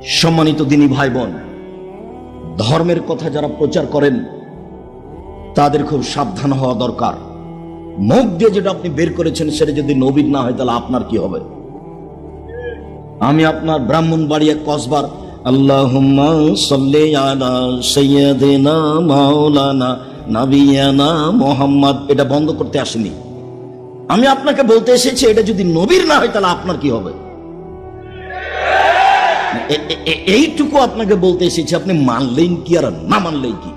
সম্মানিত দিনী ভাই বোন, ধর্মের কথা যারা প্রচার করেন তাদের খুব সাবধান হওয়া দরকার। মুখ দিয়ে যেটা আপনি বের করেছেন সেটা যদি নবীর না হয় তাহলে আপনার কি হবে? আমি আপনার ব্রাহ্মণবাড়িয়া কসবার আল্লাহুম্মা সাল্লি আলা সাইয়্যিদিনা মাওলানা নাবিয়ানা মুহাম্মদ এটা বন্ধ করতে আসেনি। আমি আপনাকে বলতে এসেছি এটা যদি নবীর না হয় তাহলে আপনার কি হবে? এইটুকু আপনাকে বলতে এসেছি। আপনি মানলেন কি আর না মানলেন কি?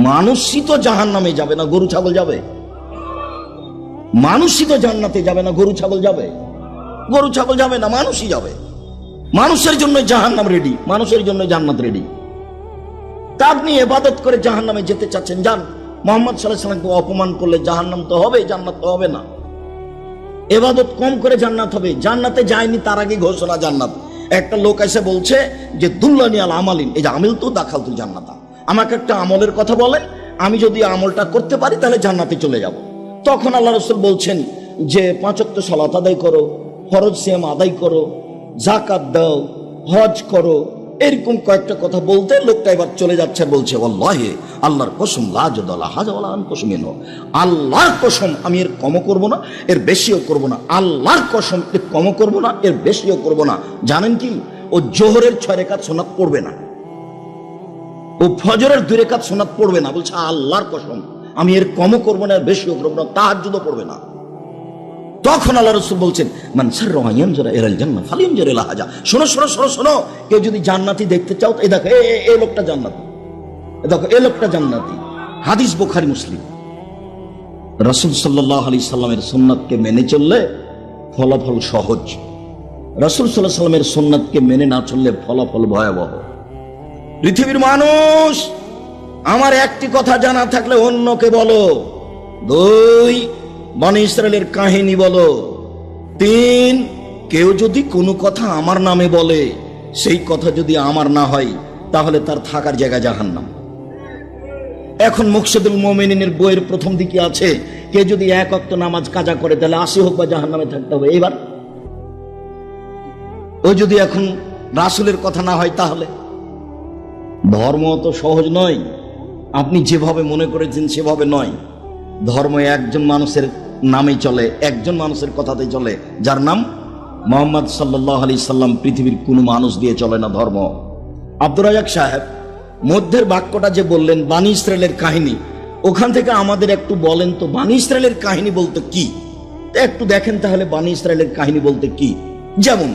মানুষই তো জাহান্নামে যাবে না গরু ছাগল যাবে? মানুষই তো জান্নাতে যাবে না গরু ছাগল যাবে? গরু ছাগল যাবে না, মানুষই যাবে। মানুষের জন্য জাহান্নাম রেডি, মানুষের জন্য জান্নাত রেডি। তা আপনি ইবাদত করে জাহান্নামে যেতে চাচ্ছেন, যান। মুহাম্মদ সাল্লাল্লাহু আলাইহি ওয়াসাল্লামকে অপমান করলে জাহান্নাম তো হবে, জান্নাত তো হবে না। ইবাদত কম করে জান্নাত হবে। জান্নাতে যায়নি তার আগে ঘোষণা জান্নাত। একটা লোক এসে বলছে যে দুল্লানি আল আমালিন, এই যে আমিল তো দাখাল তুই জান্নাতা, আমাকে একটা আমলের কথা বলেন, আমি যদি আমলটা করতে পারি তাহলে জান্নাতে চলে যাব। তখন আল্লাহ রাসূল বলছেন যে 5 ওয়াক্ত সালাত আদায় করো, ফরজ সিয়াম আদায় করো, যাকাত দাও, হজ করো, এরকম কয়েকটা কথা বলতে লোকটা এবার চলে যাচ্ছে, বলছে ওয়াল্লাহি আল্লাহর কসম লা জাদালা হাজা ওয়ালা আন কসমিন, আল্লাহর কসম আমি এর কমও করব না এর বেশিও করব না, আল্লাহর কসম এর কমও করব না এর বেশিও করব না। জানেন কি, ও জোহরের 6 রাকাত সুন্নাত পড়বে না, ও ফজরের 2 রাকাত সুন্নাত পড়বে না। বলছে আল্লাহর কসম আমি এর কমও করব না এর বেশিও করব না, তাহাজ্জুদও পড়বে না। তখন আল্লাহ রাসূল বলছেন মান সাররা ইয়ানজুরা ইলাল জান্নাহ ফালিয়ানজুর ইলা হাজা। শোনো শোনো শোনো শোনো, কেউ যদি জান্নাতি দেখতে চাও, এই দেখো এই লোকটা জান্নাতি, দেখো এই লোকটা জান্নাতি। হাদিস বুখারী মুসলিম। রাসূল সাল্লাল্লাহু আলাইহি সাল্লামের সুন্নাতকে মেনে চললে ফলাফল সহজ, রাসূল সাল্লাল্লাহু আলাইহি সাল্লামের সুন্নাতকে মেনে না চললে ফলাফল ভয়াবহ। পৃথিবীর মানুষ, আমার একটি কথা জানা থাকলে অন্যকে বলো। 2, বনী ইসরাইলের কাহিনী বলো। 3, কেউ যদি কোনো কথা আমার নামে বলে, সেই কথা যদি আমার না হয় তাহলে তার থাকার জায়গা জাহান্নাম। এখন মুকশিদুল মুমিনিনের বইয়ের প্রথম দিকে আছে, কে যদি 1 ওয়াক্ত নামাজ কাজা করে তাহলে 80 হোক বা জাহান্নামে থাকতে হবে। এবার ও যদি এখন রাসূলের কথা না হয় তাহলে ধর্ম তো সহজ নয়। আপনি যেভাবে মনে করেছেন সেভাবে নয়। ধর্ম একজন মানুষের নামে চলে, একজন মানুষের কথাতে চলে, যার নাম মুহাম্মদ সাল্লাল্লাহু আলাইহি সাল্লাম। পৃথিবীর কোনো মানুষ দিয়ে চলে না ধর্ম। আব্দুর রাজ্জাক সাহেব মধ্যের বাক্যটা যে বললেন বনী ইসরাইলের কাহিনী, ওখান থেকে আমাদের একটু বলেন তো বনী ইসরাইলের কাহিনী বলতে কি, একটু দেখেন তাহলে বনী ইসরাইলের কাহিনী বলতে কি। যেমন